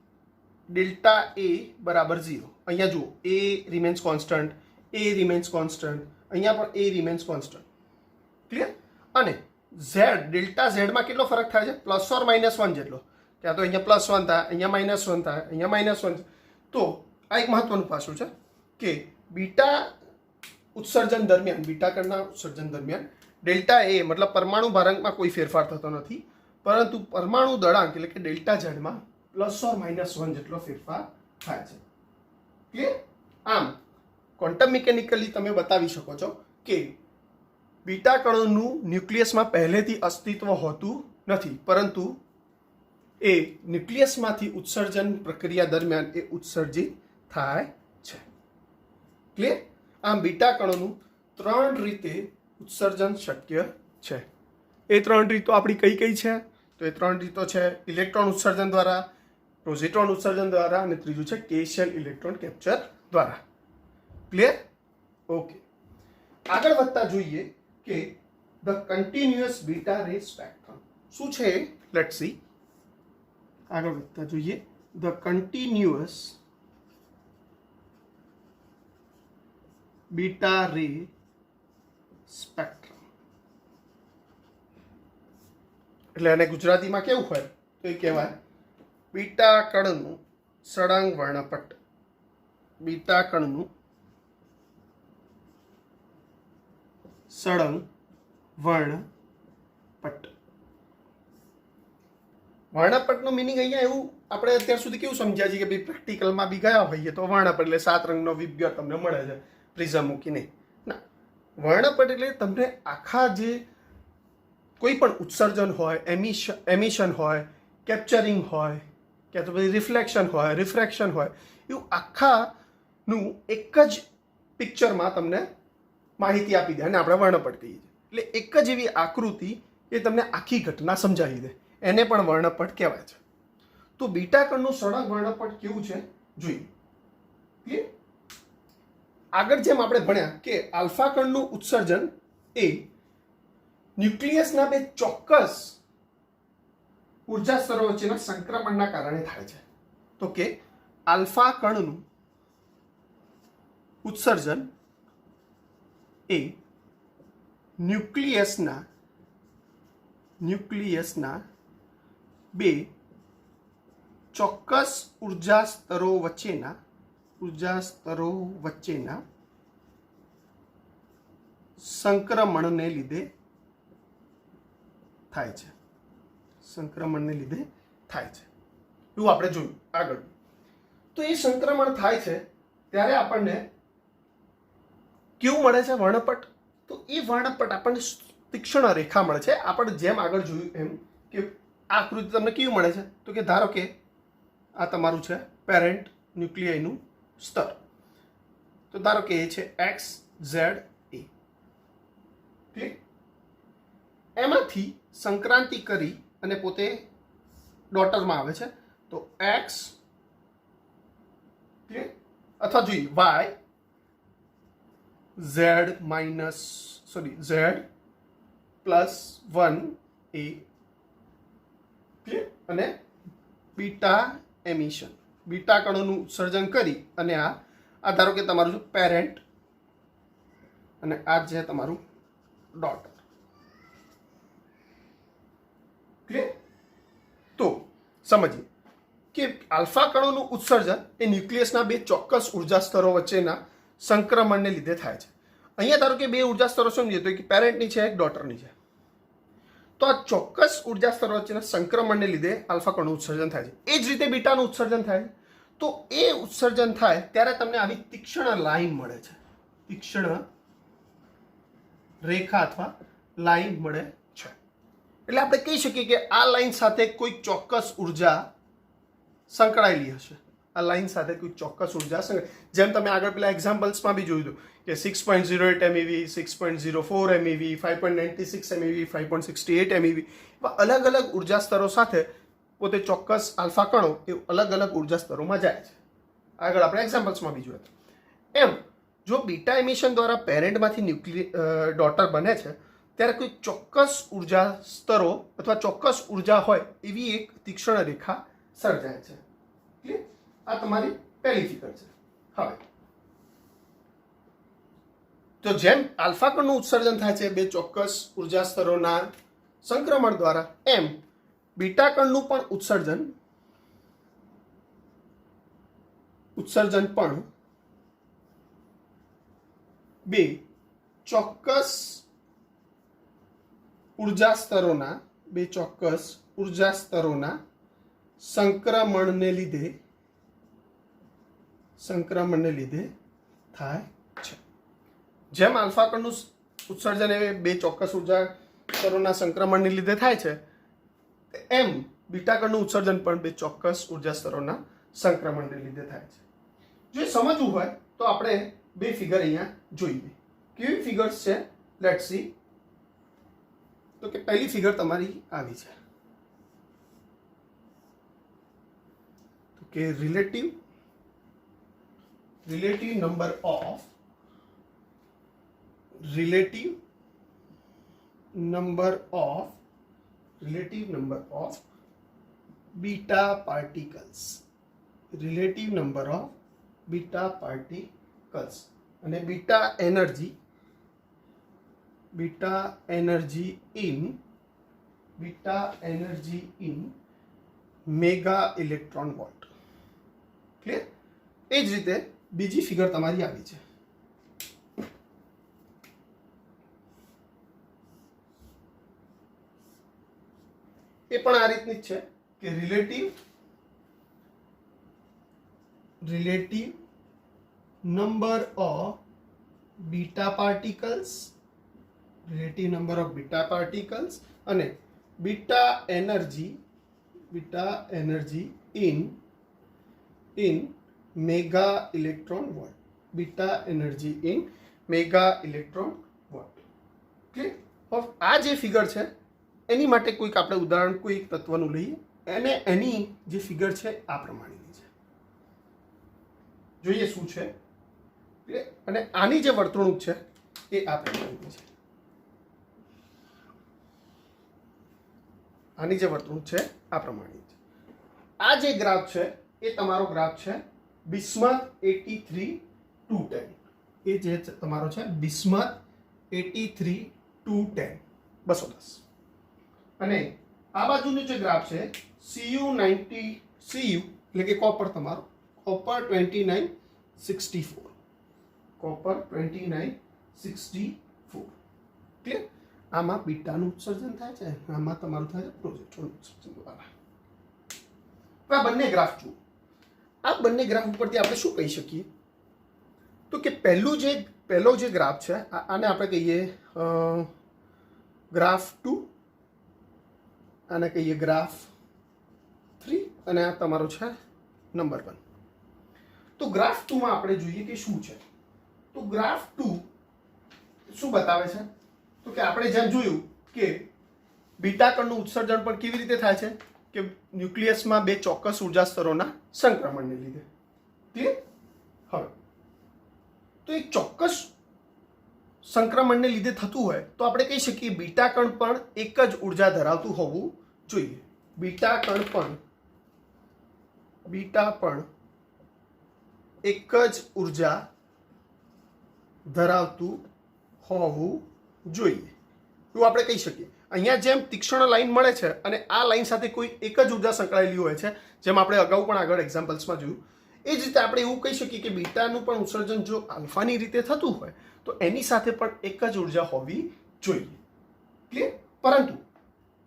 ડેલ્ટા એ બરાબર 0. અહીંયા જુઓ, એ રિમેન્સ કોન્સ્ટન્ટ, એ રિમેન્સ કોન્સ્ટન્ટ, અહીંયા પણ એ રિમેન્સ કોન્સ્ટન્ટ. ક્લિયર? અને ઝેડ, ડેલ્ટા ઝેડમાં કેટલો ફરક થાય છે? +or -1 જેટલો. ત્યાં તો અહીંયા +1 થાય, અહીંયા -1 થાય, અહીંયા -1. તો આ એક મહત્વનું પાસું છે કે બીટા ઉત્સર્જન દરમિયાન, બીટા કણના ઉત્સર્જન દરમિયાન ડેલ્ટા એ મતલબ પરમાણુ ભારાંકમાં કોઈ ફેરફાર થતો નથી, પરંતુ પરમાણુ દળાંક એટલે કે ડેલ્ટા ઝેડમાં +or-1 જેટલો ફેરફાર થાય છે. ક્લિયર? આમ ક્વોન્ટમ મિકેનિકલી તમે બતાવી શકો છો કે બીટા કણોનું ન્યુક્લિયસમાં પહેલેથી અસ્તિત્વ હોતું નથી, પરંતુ એ ન્યુક્લિયસમાંથી ઉત્સર્જન પ્રક્રિયા દરમિયાન એ ઉત્સર્જિત થાય છે. ક્લિયર? આમ બીટા કણોનું 3 રીતે ઉત્સર્જન શક્ય છે. એ 3 રીતો આપણી કઈ કઈ છે? તો એ 3 રીતો છે ઇલેક્ટ્રોન ઉત્સર્જન દ્વારા, પોઝિટ્રોન ઉત્સર્જન દ્વારા, અને ત્રીજું છે કે શેલ ઇલેક્ટ્રોન કેપ્ચર દ્વારા. ક્લિયર? ઓકે, આગળ વધતા જોઈએ કે ધ કન્ટિન્યુઅસ બીટા રે સ્પેક્ટ્રમ શું છે. Let's C. આગળ વધતા જોઈએ ધ કન્ટિન્યુઅસ બીટા રે સ્પેક્ટ્રમ. એટલે આને ગુજરાતીમાં કેવું હોય તો એ કહેવાય બીટા કણનું સળંગ વર્ણપટ. બીટા કણનું સળંગ વર્ણપટ. વર્ણપટનું મિનિંગ અહીંયા એવું આપણે અત્યાર સુધી કેવું સમજ્યા છીએ કે ભાઈ પ્રેક્ટિકલમાં બી ગયા હોઈએ તો વર્ણપટ એટલે 7 રંગનો વિબ્ગર તમને મળે છે પ્રિઝમ મૂકીને. ના, વર્ણપટ એટલે તમને આખા જે કોઈ પણ ઉત્સર્જન હોય, એમિશન હોય, કેપ્ચરિંગ હોય, કે તો પછી રિફ્લેક્શન હોય, રિફ્રેક્શન હોય, એવું આખાનું એક જ પિક્ચરમાં તમને માહિતી આપી દે અને આપણે વર્ણપટ કહીએ છીએ. એટલે એક જ એવી આકૃતિ એ તમને આખી ઘટના સમજાવી દે, એને પણ વર્ણપટ કહેવાય છે. તો બીટા કણનું સળંગ વર્ણપટ કેવું છે જોઈએ. આગળ જેમ આપણે ભણ્યા કે આલ્ફા કણનું ઉત્સર્જન એ ન્યુક્લિયસના બે ચોક્કસ ઉર્જા સ્તરો વચ્ચેના સંક્રમણના કારણે થાય છે. તો કે આલ્ફા કણનું ઉત્સર્જન એ ન્યુક્લિયસના બે ચોક્કસ ઉર્જા સ્તરો વચ્ચેના સંક્રમણને લીધે થાય છે. એવું આપણે જોયું આગળ. તો એ સંક્રમણ થાય છે ત્યારે આપણને કેવું મળે છે વર્ણપટ? તો એ વર્ણપટ આપણને તીક્ષ્ણ રેખા મળે છે. આપણે જેમ આગળ જોયું એમ કે આ આકૃતિ તમને કેવું મળે છે? તો કે ધારો કે આ તમારું છે પેરેન્ટ ન્યુક્લિયસનું સ્તર. તો ધારો કે એ છે એક્સ ઝેડ એ. એમાંથી સંક્રાંતિ કરી અને પોતે ડોટરમાં આવે છે. તો એક્સ અથવા જોઈએ વાય ઝેડ પ્લસ 1 એ અને બીટા એમિશન, બીટા કણોનું ઉત્સર્જન કરી અને આ ધારો કે તમારું પેરેન્ટ અને આ છે તમારું ડોટર. તો સમજીએ કે આલ્ફા કણોનું ઉત્સર્જન એ ન્યુક્લિયસના બે ચોક્કસ ઉર્જા સ્તરો વચ્ચેના સંક્રમણને લીધે થાય છે. અહીંયા ધારો કે બે ઉર્જા સ્તરો સમજીએ તો એક પેરેન્ટની છે એક ડોટરની છે. તો આ ચોક્કસ ઉર્જા સ્તરો વચ્ચેના સંક્રમણને લીધે આલ્ફા કણનું ઉત્સર્જન થાય છે. એ જ રીતે બીટાનું ઉત્સર્જન થાય છે. તો એ ઉત્સર્જન થાય ત્યારે તમને આવી તીક્ષ્ણ લાઈન મળે છે, તીક્ષ્ણ રેખા અથવા લાઈન મળે છે. એટલે આપણે કહી શકીએ કે આ લાઈન સાથે કોઈ ચોક્કસ ઉર્જા સંકળાયેલી હશે. આ લાઈન સાથે કોઈ ચોક્કસ ઉર્જા જેમ તમે આગળ પેલા એક્ઝામ્પલ્સમાં બી જોયું હતું કે 6.08 MeV, 6.04 MeV, 5.96 MeV, 5.68 MeV અલગ અલગ ઉર્જા સ્તરો સાથે પોતે ચોક્કસ આલ્ફા કણો એ અલગ અલગ ઉર્જા સ્તરોમાં જાય છે. આગળ આપણે એક્ઝામ્પલ્સમાં બી જોયું હતું. એમ જો બીટા એમિશન દ્વારા પેરેન્ટમાંથી ડોટર બને છે ત્યારે કોઈ ચોક્કસ ઉર્જા સ્તરો અથવા ચોક્કસ ઉર્જા હોય એવી એક તીક્ષ્ણ રેખા સર્જાય છે. આ તમારી પહેલી ફિગર છે. હવે તો જેમ આલ્ફા કણનું ઉત્સર્જન થાય છે બે ચોક્કસ ઉર્જા સ્તરોના સંક્રમણ દ્વારા, એમ બીટા કણનું પણ ઉત્સર્જન પણ બે ચોક્કસ ઉર્જા સ્તરોના સંક્રમણને લીધે થાય છે. જેમ આલ્ફા કણનું ઉત્સર્જન એ બે ચોક્કસ ઉર્જા સ્તરોના સંક્રમણને લીધે થાય છે, એમ બીટા કણનું ઉત્સર્જન પણ બે ચોક્કસ ઉર્જા સ્તરોના સંક્રમણને લીધે થાય છે. જો સમજવું હોય તો આપણે બે ફિગર અહીંયા જોઈએ. કેવી ફિગર્સ છે? Let's see. તો કે પહેલી ફિગર તમારી આવી છે. તો કે relative number of beta particles અને beta energy in mega electron volt. Clear? એ જ રીતે બીજી ફિગર તમારી આવી છે. એ પણ આ રીતની જ છે કે relative number of beta particles અને beta energy in mega electron volt. Beta energy in mega electron volt. Clear? હવે આ જે ફિગર છે એની માટે કોઈક આપણે ઉદાહરણ કોઈ એક તત્વનું લઈએ અને એની જે ફિગર છે આ પ્રમાણેની છે. જોઈએ શું છે. અને આની જે વર્તણૂક છે એ આ પ્રમાણેની છે. આની જે વર્તણૂક છે આ પ્રમાણેની છે. આ જે ગ્રાફ છે એ તમારો ગ્રાફ છે બિસ્મથ 83-210. એ જે તમારો છે બિસ્મથ 83-210 210. અને આ બાજુનો જે ગ્રાફ છે CU એટલે કે કોપર, તમારો કોપર 2964. કોપર 2964. ક્લિયર? આમાં બીટાનું ઉત્સર્જન થાય છે, આમાં તમારું થાય છે પ્રોજેક્ટનું ઉત્સર્જન દ્વારા. હવે આ બંને ગ્રાફ જુઓ. આ બંને ગ્રાફ ઉપરથી આપણે શું કહી શકીએ? તો કે પહેલો જે ગ્રાફ છે આને આપણે કહીએ ગ્રાફ 2, આને કહીએ ગ્રાફ 3 અને આ તમારો છે નંબર 1. તો ગ્રાફ 2 માં આપણે જોઈએ કે શું છે. તો ગ્રાફ 2 શું બતાવે છે? તો કે આપણે જેમ જોયું કે બીટા કણનું ઉત્સર્જન પણ કેવી રીતે થાય છે કે ન્યુક્લિયસમાં બે ચોક્કસ ઉર્જા સ્તરોના સંક્રમણને લીધે. ક્લિયર? હવે તો એક ચોક્કસ સંક્રમણને લીધે થતું હોય તો આપણે કહી શકીએ બીટા કણ પણ એક જ ઉર્જા ધરાવતું હોવું જોઈએ. બીટા પણ એક જ ઉર્જા ધરાવતું હોવું જોઈએ એવું આપણે કહી શકીએ. અહીંયા જેમ તીક્ષ્ણ લાઈન મળે છે અને આ લાઈન સાથે કોઈ એક જ ઉર્જા સંકળાયેલી હોય છે, જેમ આપણે અગાઉ પણ આગળ એક્ઝામ્પલ્સમાં જોયું, એ જ રીતે આપણે એવું કહી શકીએ કે બીટાનું પણ ઉત્સર્જન જો આલ્ફાની રીતે થતું હોય તો એની સાથે પણ એક જ ઉર્જા હોવી જોઈએ. ક્લિયર? પરંતુ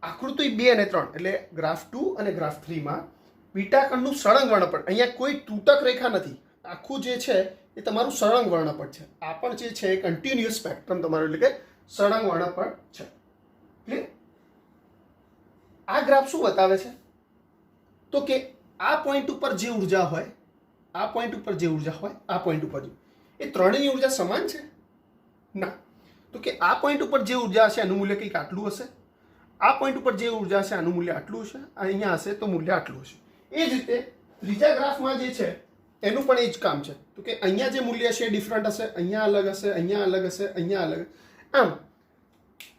આકૃતિ 2 અને 3 એટલે ગ્રાફ 2 અને ગ્રાફ 3 માં બીટા કણનું સળંગ વર્ણપટ, અહીંયા કોઈ તૂટક રેખા નથી, આખું જે છે એ તમારું સળંગ વર્ણપટ છે. આ પણ જે છે એ કન્ટિન્યુઅસ સ્પેક્ટ્રમ તમારું એટલે કે સળંગ વર્ણપટ છે. ક્લિયર? આ ગ્રાફ શું બતાવે છે? તો કે આ પોઈન્ટ ઉપર જે ઉર્જા હોય, આ પોઈન્ટ ઉપર જે ઉર્જા હોય, આ પોઈન્ટ ઉપર એ ત્રણેયની ઉર્જા સમાન છે? ના. તો કે આ પોઈન્ટ ઉપર જે ઉર્જા હશે એનું મૂલ્ય કંઈક આટલું હશે, આ પોઈન્ટ ઉપર જે ઉર્જા હશે આનું મૂલ્ય આટલું હશે, અહીંયા હશે તો મૂલ્ય આટલું હશે. એ જ રીતે ત્રીજા ગ્રાફમાં જે છે એનું પણ એ જ કામ છે. તો કે અહીંયા જે મૂલ્ય હશે એ ડિફરન્ટ હશે, અહીંયા અલગ હશે, અહીંયા અલગ હશે, અહીંયા અલગ. આમ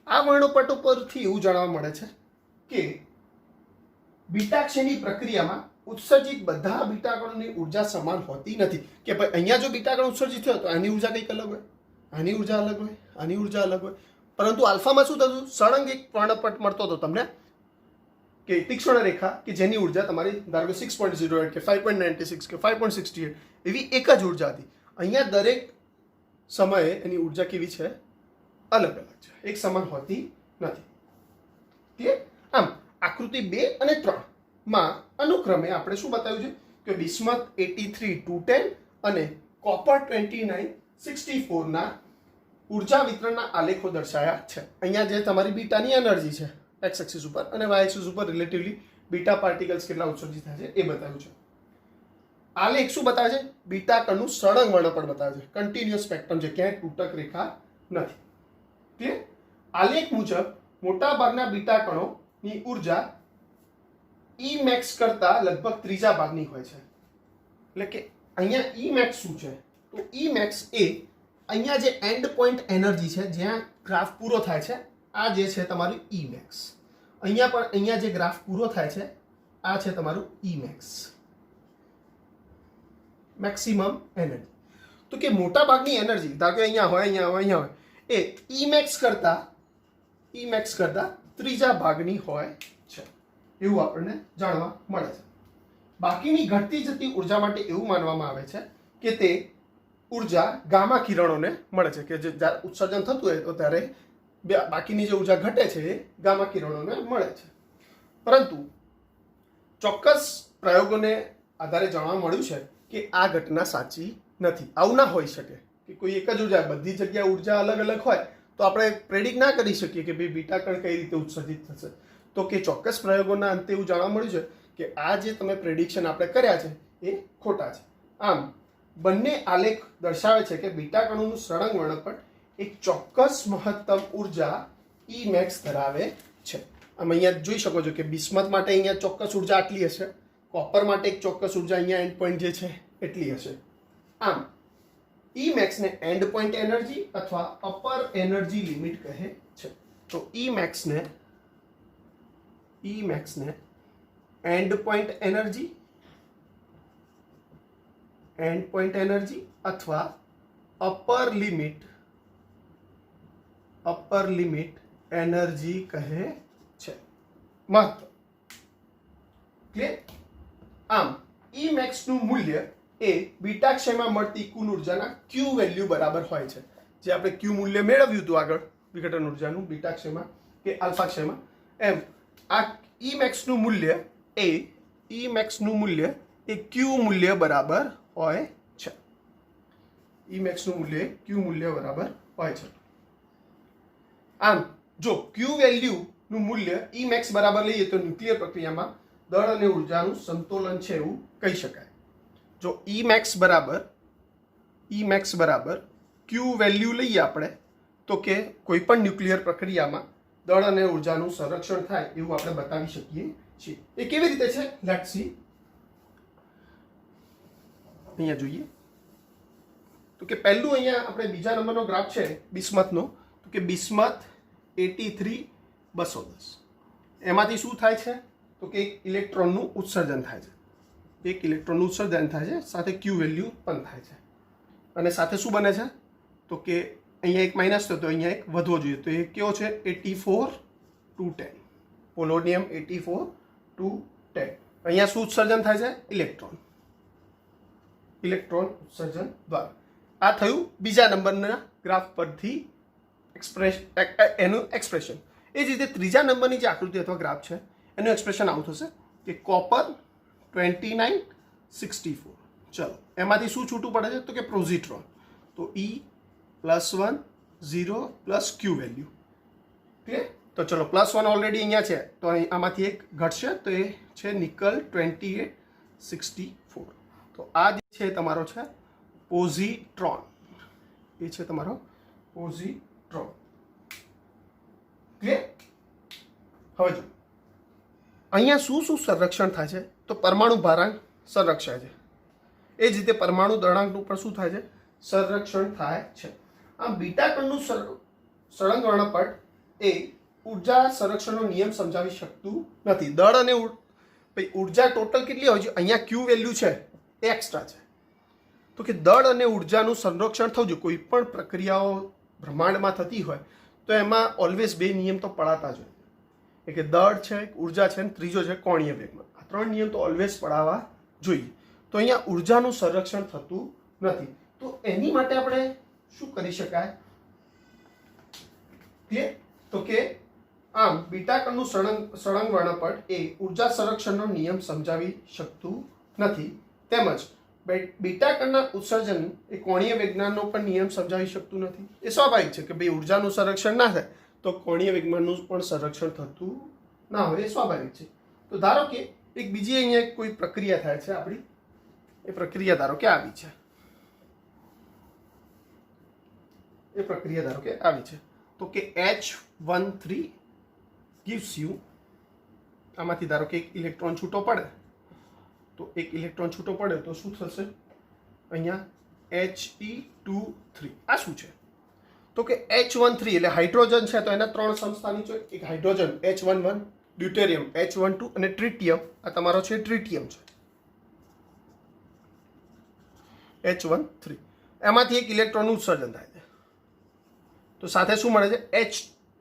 આ વર્ણપટ ઉપરથી એવું જાણવા મળે છે કે બીટાક્ષયની પ્રક્રિયામાં ઉત્સર્જિત બધા બીટા કણોની ઉર્જા સમાન હોતી નથી. કે ભાઈ અહીંયા જો બીટા કણ ઉત્સર્જિત થયો તો આની ઉર્જા કંઈક અલગ હોય, આની ઉર્જા અલગ હોય, આની ઉર્જા અલગ હોય. પરંતુ આલ્ફામાં શું થતું? સળંગ એક વર્ણપટ મળતો હતો તમને કે તીક્ષ્ણ રેખા કે જેની ઉર્જા તમારી ધારો કે 6.08 કે 5.96 કે 5.68 એવી એક જ ઉર્જા હતી. અહીંયા દરેક સમયે એની ઉર્જા કેવી છે? અલગ અલગ છે, એક સમાન હોતી નથી. ક્લિયર? આમ આકૃતિ 2 અને 3 માં અનુક્રમે આપણે શું બતાવ્યું છે કે બિસ્મથ 83-210 અને કોપર 2964 ના ઉર્જા વિતરણના આલેખો દર્શાયા છે. અહીંયા જે તમારી બીટાની એનર્જી છે એક્સ એક્સિસ ઉપર અને વાય એક્સિસ ઉપર રિલેટિવલી બીટા પાર્ટિકલ્સ કેટલા ઉત્સર્જિત થાય છે એ બતાવ્યું છે. આલેખ શું બતાવે છે? બીટા કણનું સળંગ વર્ણપટ બતાવે છે, કન્ટિન્યુઅસ સ્પેક્ટ્રમ છે, ક્યાંય તૂટક રેખા નથી. ક્લિયર? આલેખ મુજબ મોટાભાગના બીટા કણોની ઉર્જા ઈ મેક્સ કરતા લગભગ ત્રીજા ભાગની હોય છે. એટલે કે અહીંયા ઈ મેક્સ શું છે? તો ઈ મેક્સ એ અહીંયા જે એન્ડ પોઈન્ટ એનર્જી છે જ્યાં ગ્રાફ પૂરો થાય છે, આ જે છે તમારું ઈ મેક્સ. અહીંયા પણ અહીંયા જે ગ્રાફ પૂરો થાય છે આ છે તમારું ઈ મેક્સ, મેક્સિમમ એનર્જી. તો કે મોટા ભાગની એનર્જી ધારો કે અહીંયા હોય, અહીંયા હોય, અહીંયા હોય, એ ઈ મેક્સ કરતા ત્રીજા ભાગની હોય છે એવું આપણને જાણવા મળે છે. બાકીની ઘટતી જતી ઉર્જા માટે એવું માનવામાં આવે છે કે તે ઉર્જા ગામા કિરણોને મળે છે, કે જે જ્યારે ઉત્સર્જન થતું હોય તો ત્યારે બાકીની જે ઉર્જા ઘટે છે એ ગામા કિરણોને મળે છે. પરંતુ ચોક્કસ પ્રયોગોને આધારે જાણવા મળ્યું છે કે આ ઘટના સાચી નથી. આવું ના હોઈ શકે કે કોઈ એક જ ઉર્જા, બધી જગ્યાએ ઉર્જા અલગ અલગ હોય તો આપણે પ્રેડિક્ટ ના કરી શકીએ કે ભાઈ બીટા કણ કઈ રીતે ઉત્સર્જિત થશે. તો કે ચોક્કસ પ્રયોગોના અંતે એવું જાણવા મળ્યું છે કે આ જે તમે પ્રેડિક્શન આપણે કર્યા છે એ ખોટા છે. આમ બંને આલેખ દર્શાવે છે કે બીટા કણોનું સળંગ વર્ણપટ એક ચોક્કસ મહત્તમ ઉર્જા ઈ મેક્સ ધરાવે છે. આમ અહીંયા જોઈ શકો છો કે બિસ્મથ માટે અહીંયા ચોક્કસ ઉર્જા આટલી હશે, કોપર માટે એક ચોક્કસ ઉર્જા અહીંયા એન્ડ પોઈન્ટ જે છે એટલી હશે. આમ ઈ મેક્સને એન્ડ પોઈન્ટ એનર્જી અથવા અપર એનર્જી લિમિટ કહે છે. તો ઈ મેક્સને એન્ડ પોઈન્ટ એનર્જી અથવા અપર લિમિટ એનર્જી કહે છે. મહત્વ ક્લિયર. આમ ઈ મેક્સ નું મૂલ્ય એ બીટાક્ષયમાં મળતી કુલ ઉર્જાના ક્યુ વેલ્યુ બરાબર હોય છે. જે આપણે ક્યુ મૂલ્ય મેળવ્યું હતું આગળ વિઘટન ઉર્જાનું બીટાક્ષયમાં કે આલ્ફાક્ષયમાં, એમ આ ઈ મેક્સ નું મૂલ્ય એ ક્યુ મૂલ્ય બરાબર હોય છે. ઈ મેક્સ નું મૂલ્ય ક્યુ મૂલ્ય બરાબર હોય છે. આમ જો ક્યુ વેલ્યુ નું મૂલ્ય ઈ મેક્સ બરાબર લઈએ તો ન્યુક્લિયર પ્રક્રિયામાં દળ અને ઉર્જાનું સંતુલન છે એવું કહી શકાય. જો ઈ મેક્સ બરાબર ક્યુ વેલ્યુ લઈએ આપણે તો કે કોઈ પણ ન્યુક્લિયર પ્રક્રિયામાં દળ અને ઉર્જાનું સંરક્ષણ થાય એવું આપણે બતાવી શકીએ છીએ. એ કેવી રીતે છે લેટ્સ સી. અહીંયા જોઈએ તો કે પહેલું અહીંયા આપણે બીજા નંબરનો ગ્રાફ છે બિસ્મથનો, તો કે બિસ્મથ 83-210. એમાંથી શું થાય છે તો કે એક ઇલેક્ટ્રોનનું ઉત્સર્જન થાય છે, સાથે ક્યુ વેલ્યુ પણ થાય છે, અને સાથે શું બને છે તો કે અહીંયા એક માઇનસ થયો તો અહીંયા એક વધવો જોઈએ, તો એ કેવો છે 84-10. પોલોનિયમ 84-10. અહીંયા શું ઉત્સર્જન થાય છે? ઇલેક્ટ્રોન ઉત્સર્જન દ્વારા. આ થયું બીજા નંબરના ગ્રાફ પરથી એનું એક્સપ્રેશન. એ જ રીતે ત્રીજા નંબરની જે આકૃતિ અથવા ગ્રાફ છે એનું એક્સપ્રેશન આવું થશે કે કોપર 29-64. ચલો એમાંથી શું છૂટું પડે છે તો કે પ્રોઝિટ્રોન. તો E+1 0 પ્લસ ક્યુ વેલ્યુ. ક્લિયર. તો ચલો +1 ઓલરેડી અહીંયા છે તો આમાંથી એક ઘટશે તો એ છે નિકલ 28-64. તો આ જે છે તમારો છે પોઝિટ્રોન. એ છે તમારો પોઝિટ્રોન. ક્લિયર. હવે જો અહીંયા શું સંરક્ષણ થાય છે તો પરમાણુ ભારાંક સંરક્ષાય છે. એ જ રીતે પરમાણુ દળાંકનું પણ શું થાય છે? સંરક્ષણ થાય છે. આમ બીટા કણનું સળંગ વર્ણપટ એ ઉર્જા સંરક્ષણનો નિયમ સમજાવી શકતું નથી. દળ અને ઉર્જા ટોટલ કેટલી હોય છે? અહીંયા ક્યુ વેલ્યુ છે એ એક્સ્ટ્રા છે. તો કે દળ અને ઉર્જાનું સંરક્ષણ થવું જોઈએ. કોઈ પણ પ્રક્રિયાઓ બ્રહ્માંડમાં થતી હોય તો એમાં ઓલવેઝ બે નિયમ તો પડાતા જ હોય. કે દળ છે, ઉર્જા છે, અને ત્રીજો છે કોણીય વેગમાન. આ ત્રણ નિયમ તો ઓલવેઝ પડાવવા જોઈએ. તો અહીંયા ઉર્જાનું સંરક્ષણ થતું નથી. તો એની માટે આપણે શું કરી શકાય? તો કે આમ બીટા કણનું સળંગ વર્ણપટ એ ઉર્જા સંરક્ષણનો નિયમ સમજાવી શકતું નથી. તેમજ બીટા કણના ઉત્સર્જન એ કોણીય વિજ્ઞાનનો પણ નિયમ સમજાવી શકતું નથી. એ સ્વાભાવિક છે કે ભાઈ ઉર્જાનું સંરક્ષણ ના થાય તો કોણીય વિજ્ઞાનનું પણ સંરક્ષણ થતું ના હોય. એ સ્વાભાવિક છે. તો ધારો કે એક બીજી અહીંયા કોઈ પ્રક્રિયા થાય છે આપણી, એ પ્રક્રિયા ધારો કે આવી છે. તો કે H13 gives you, આમાંથી ધારો કે એક ઇલેક્ટ્રોન છૂટો પડે તો શું થશે? અહીંયા He23. આ શું છે તો કે H13 એટલે હાઇડ્રોજન છે તો એના 3 સમસ્થાનિક છે. એક હાઇડ્રોજન H11, ડ્યુટેરિયમ H12 અને ટ્રિટિયમ. આ તમારો છે ટ્રિટિયમ છે H13. એમાંથી એક ઇલેક્ટ્રોનનું ઉત્સર્જન થાય છે. તો સાથે શું મળે છે?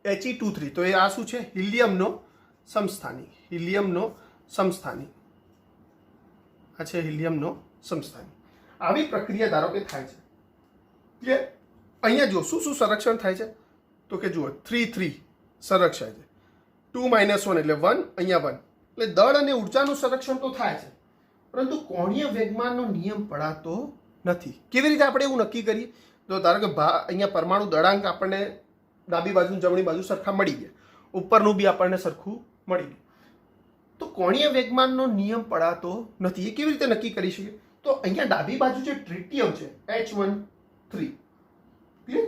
He23. તો એ આ શું છે? હિલિયમનો સમસ્થાનિક. આ છે હિલિયમનો સમસ્થાનિક. આવી પ્રક્રિયા ધારો કે થાય છે. ક્લિયર. અહીંયા જો શું સંરક્ષણ થાય છે તો કે જુઓ 3 સંરક્ષાય છે. 2 - 1 એટલે 1, અહીંયા 1. એટલે દળ અને ઉર્જાનું સંરક્ષણ તો થાય છે પરંતુ કોણીય વેગમાનનો નિયમ પડાતો નથી. કેવી રીતે આપણે એવું નક્કી કરીએ? તો ધારો કે અહીંયા પરમાણુ દળાંક આપણને ડાબી બાજુ જમણી બાજુ સરખા મળી ગયા, ઉપરનું બી આપણને સરખું મળી ગયું, તો કોણીય વેગમાનનો નિયમ પડાતો નથી. એ કેવી રીતે નક્કી કરી શકીએ? તો તો અહીંયા ડાબી બાજુ જે ટ્રિટિયમ છે H13 ક્લિયર,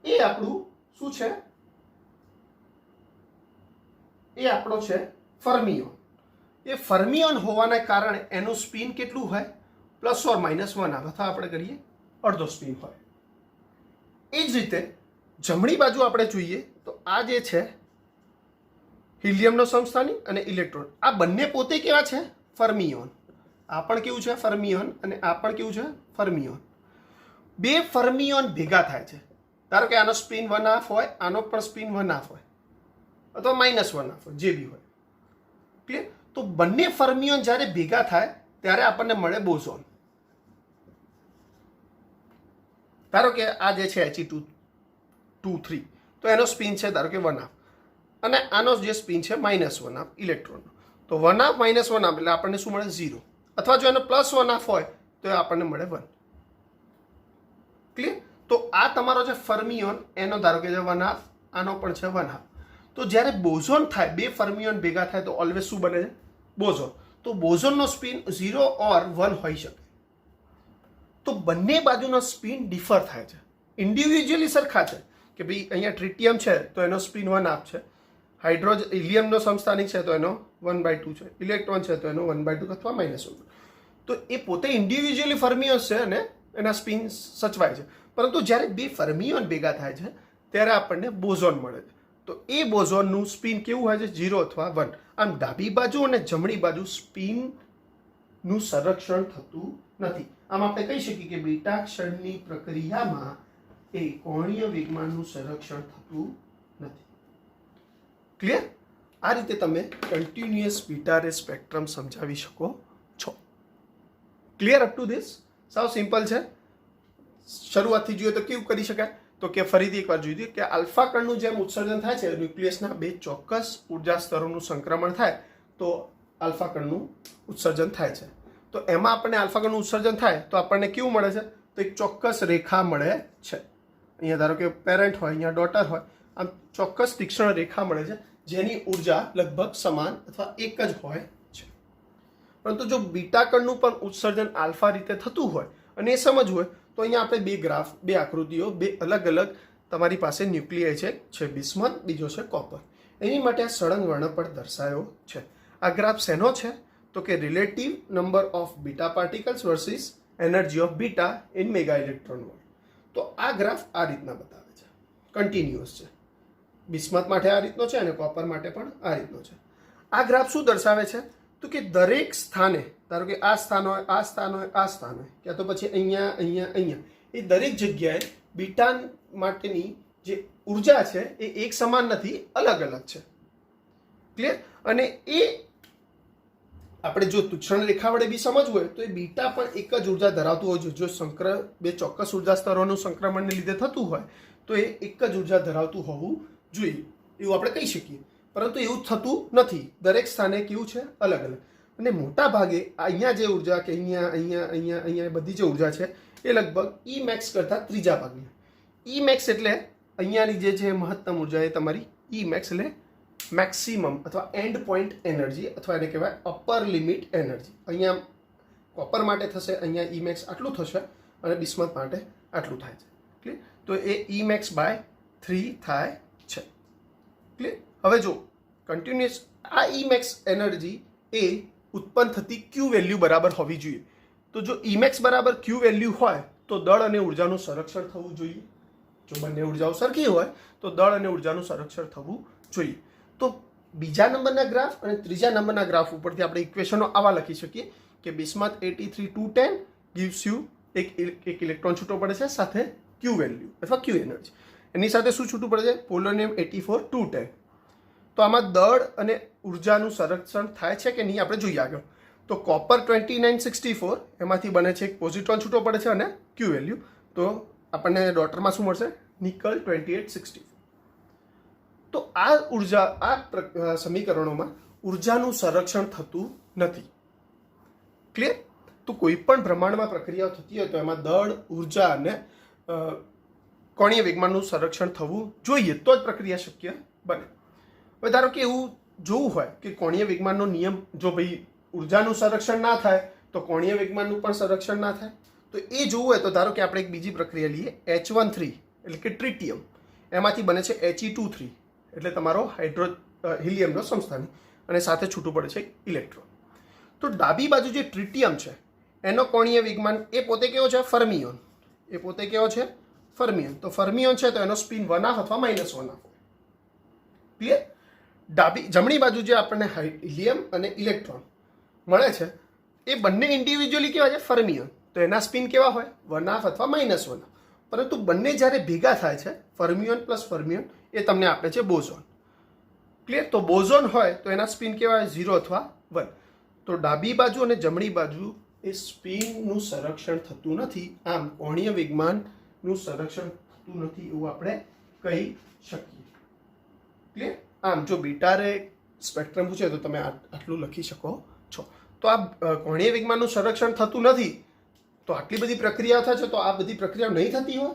એ આપણું શું છે, એ આપણો છે ફર્મિયોન. એ ફર્મિયોન હોવાને કારણે એનું સ્પિન કેટલું હોય, પ્લસ ઓર માઇનસ 1 આવે, અથવા આપણે કરીએ અડધો સ્પિન હોય. એ જ રીતે જમણી બાજુ આપણે જોઈએ તો આ જે છે હિલિયમનો સમસ્થાનિક અને ઇલેક્ટ્રોન, આ બંને પોતે કેવા છે, ફર્મિયોન. આ પણ કેવું છે, ફર્મિયોન, અને આ પણ કેવું છે, ફર્મિયોન. બે ફર્મિયોન ભેગા થાય છે. ધારો કે આનો સ્પિન 1/2 હોય, આનો પણ સ્પિન 1/2 હોય, અથવા -1/2 હોય, જે બી હોય. ક્લિયર? તો બંને ફર્મિયોન જ્યારે ભેગા થાય ત્યારે આપણને મળે બોઝોન. ધારો કે આ જે છે He2 તો એનો સ્પિન છે ધારો કે 1/2, અને આનો જે સ્પિન છે -1/2 ઇલેક્ટ્રોનનો. તો 1/2 -1/2 એટલે આપણને શું મળે, 0. અથવા જો એનો +1/2 હોય તો આપણને મળે 1. ક્લિયર? તો આ તમારો જે ફર્મિયોન એનો ધારો કે 1/2, આનો પણ છે 1/2. તો જ્યારે બોઝોન થાય, બે ફર્મિયોન ભેગા થાય તો ઓલવેઝ શું બને છે, બોઝોન. તો બોઝોનનો સ્પિન 0 ઓર 1 હોઈ શકે. તો બંને બાજુનો સ્પિન ડિફર થાય છે, ઇન્ડિવિજ્યુઅલી સરખા છે કે ભાઈ અહીંયા ટ્રિટિયમ છે તો એનો સ્પિન 1/2 છે, હિલિયમનો સમસ્થાનિક છે તો એનો 1/2 છે, ઇલેક્ટ્રોન છે તો એનો 1/2 અથવા -1. તો એ પોતે ઇન્ડિવિજ્યુઅલી ફર્મિયોન્સ છે અને એના સ્પિન સચવાય છે. પરંતુ જ્યારે બે ફર્મિયોન ભેગા થાય છે ત્યારે આપણને બોઝોન મળે છે. તો એ બોઝોનનું સ્પિન કેવું હોય છે, 0 અથવા 1. આમ ડાબી બાજુ અને જમણી બાજુ સ્પિનનું સંરક્ષણ થતું નથી. આમ આપણે કહી શકીએ કે બીટા ક્ષણની પ્રક્રિયામાં એ કોણીય વેગમાનનું સંરક્ષણ થતું નથી. ક્લિયર? આ રીતે તમે કન્ટિન્યુઅસ બીટા રે સ્પેક્ટ્રમ સમજાવી શકો છો. Clear up to this? સાવ સિમ્પલ છે. શરૂઆતથી જોઈએ તો કેવું કરી શકાય, તો કે ફરીથી એકવાર જોઈ દઈએ કે આલ્ફા કણનું જેમ ઉત્સર્જન થાય છે, ન્યુક્લિયસના બે ચોક્કસ ઉર્જા સ્તરોનું સંક્રમણ થાય તો આલ્ફા કણનું ઉત્સર્જન થાય છે. તો એમાં આપણને આલ્ફા કણનું ઉત્સર્જન થાય તો આપણને કેવું મળે છે, તો એક ચોક્કસ રેખા મળે છે. અહીંયા ધારો કે પેરેન્ટ હોય, અહીંયા ડોટર હોય, આમ ચોક્કસ તીક્ષ્ણ રેખા મળે છે જેની ઉર્જા લગભગ સમાન અથવા એક જ હોય છે. પરંતુ જો બીટા કણનું પણ ઉત્સર્જન આલ્ફા રીતે થતું હોય અને એ સમજવું હોય તો અહીંયા આપણે બે ગ્રાફ, બે આકૃતિઓ, બે અલગ અલગ તમારી પાસે ન્યુક્લિયાઈ છે બિસ્મથ, બીજો છે કોપર. એની માટે આ સળંગ વર્ણ પર દર્શાયો છે. આ ગ્રાફ શેનો છે, તો કે relative number of beta particles versus energy of beta in mega electron volt. તો આ ગ્રાફ આ રીતના બતાવે છે, કન્ટિન્યુઅસ છે. બિસ્મથ માટે આ રીતનો છે અને કોપર માટે પણ આ રીતનો છે. આ ગ્રાફ શું દર્શાવે છે, તો કે દરેક સ્થાને, ધારો કે આ સ્થાન હોય, આ સ્થાન હોય, આ સ્થાન હોય, ક્યાં તો પછી અહીંયા અહીંયા અહીંયા, એ દરેક જગ્યાએ બીટા માટેની જે ઉર્જા છે એ એક સમાન નથી, અલગ અલગ છે. ક્લિયર? અને એ આપણે જો તીક્ષ્ણ રેખા વડે બી સમજવું હોય તો એ બીટા પણ એક જ ઉર્જા ધરાવતું હોય છે. જો બે ચોક્કસ ઉર્જા સ્તરોનું સંક્રમણને લીધે થતું હોય તો એ એક જ ઉર્જા ધરાવતું હોવું જોઈએ, એવું આપણે કહી શકીએ. પરંતુ એવું થતું નથી, દરેક સ્થાને કેવું છે, અલગ અલગ. અને મોટા ભાગે અહીંયા જે ઉર્જા કે અહીંયા અહીંયા અહીંયા અહીંયા બધી જે ઉર્જા છે એ લગભગ ઈ મેક્સ કરતાં ત્રીજા ભાગની. ઈ મેક્સ એટલે અહીંયાની જે છે મહત્તમ ઉર્જા એ તમારી ઈ મેક્સ એટલે મેક્સિમમ અથવા એન્ડ પોઈન્ટ એનર્જી, અથવા એને કહેવાય અપર લિમિટ એનર્જી. અહીંયા કોપર માટે થશે, અહીંયા ઈ મેક્સ આટલું થશે અને બિસ્મથ માટે આટલું થાય છે. ક્લિયર? તો એ ઈ મેક્સ બાય 3 થાય છે. ક્લિયર? હવે જો કન્ટિન્યુઅસ આ ઈ મેક્સ એનર્જી એ ઉત્પન્ન થતી ક્યુ વેલ્યુ બરાબર હોવી જોઈએ. તો જો ઈ મેક્સ બરાબર ક્યુ વેલ્યુ હોય તો દળ અને ઉર્જાનું સંરક્ષણ થવું જોઈએ. જો બંને ઉર્જાઓ સરખી હોય તો દળ અને ઉર્જાનું સંરક્ષણ થવું જોઈએ. તો બીજા નંબરના ગ્રાફ અને ત્રીજા નંબરના ગ્રાફ ઉપરથી આપણે ઇક્વેશનો આવા લખી શકીએ કે બિસ્મથ 83 210 gives you એક ઇલેક્ટ્રોન છૂટો પડે છે સાથે ક્યુ વેલ્યુ અથવા ક્યુ એનર્જી. એની સાથે શું છૂટું પડે છે, પોલોનિયમ 84 210. તો આમાં દળ અને ઉર્જાનું સંરક્ષણ થાય છે કે નહીં આપણે જોઈએ આગળ. તો કોપર 2964 એમાંથી બને છે એક પોઝિટ્રોન છૂટો પડે છે અને ક્યુ વેલ્યુ. તો આપણને ડોટરમાં શું મળશે, નિકલ 2864. તો આ ઉર્જા, આ સમીકરણોમાં ઉર્જાનું સંરક્ષણ થતું નથી. ક્લિયર? તો કોઈ પણ બ્રહ્માંડમાં પ્રક્રિયાઓ થતી હોય તો એમાં દળ, ઉર્જા અને કોણીય વેગમાનનું સંરક્ષણ થવું જોઈએ તો જ પ્રક્રિયા શક્ય બને. હવે ધારો કે એવું જોવું હોય કે કોણીય વેગમાનનો નિયમ, જો ભાઈ ઉર્જાનું સંરક્ષણ ના થાય તો કોણીય વેગમાનનું પણ સંરક્ષણ ના થાય. તો એ જોવું હોય તો ધારો કે આપણે એક બીજી પ્રક્રિયા લઈએ H13 એટલે કે ટ્રિટિયમ, એમાંથી બને છે He2 એટલે તમારો હિલિયમનો સમસ્થાનિક, અને સાથે છૂટું પડે છે ઇલેક્ટ્રોન. તો ડાબી બાજુ જે ટ્રિટિયમ છે એનો કોણીય વેગમાન એ પોતે કેવો છે? ફર્મિયોન. એ પોતે કેવો છે? ફર્મિયોન. તો ફર્મિયોન છે તો એનો સ્પિન 1 અથવા -1 ક્લિયર? જમણી બાજુ જે આપણને હિલિયમ અને ઇલેક્ટ્રોન મળે છે એ બંને ઇન્ડિવિજ્યુઅલી કેવા છે? ફર્મિયોન. તો એના સ્પિન કેવા હોય? 1 અથવા -1. પરંતુ બંને જ્યારે ભેગા થાય છે ફર્મિયોન પ્લસ ફર્મિયોન, એ તમને આપે છે બોઝોન. ક્લિયર? તો બોઝોન હોય તો એના સ્પિન કેવા હોય? 0 અથવા 1. તો ડાબી બાજુ અને જમણી બાજુ એ સ્પિનનું સંરક્ષણ થતું નથી, આમ કોણીય વેગમાનનું સંરક્ષણ થતું નથી એવું આપણે કહી શકીએ. ક્લિયર? આમ જો બીટા રે સ્પેક્ટ્રમ પૂછે તો તમે આટલું લખી શકો છો. તો આ કોણીય વેગમાનનું સંરક્ષણ થતું નથી, તો આટલી બધી પ્રક્રિયાઓ થાય છે, તો આ બધી પ્રક્રિયાઓ નહીં થતી હોય,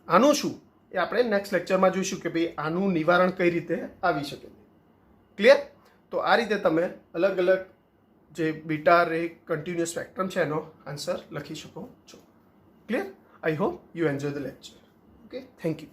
આનું શું એ આપણે નેક્સ્ટ લેક્ચરમાં જોઈશું કે ભાઈ આનું નિવારણ કઈ રીતે આવી શકે. ક્લિયર? તો આ રીતે તમે અલગ અલગ જે બીટા રે કન્ટિન્યુઅસ સ્પેક્ટ્રમ છે એનો આન્સર લખી શકો છો. Clear? I hope you enjoy the lecture. Okay, thank you.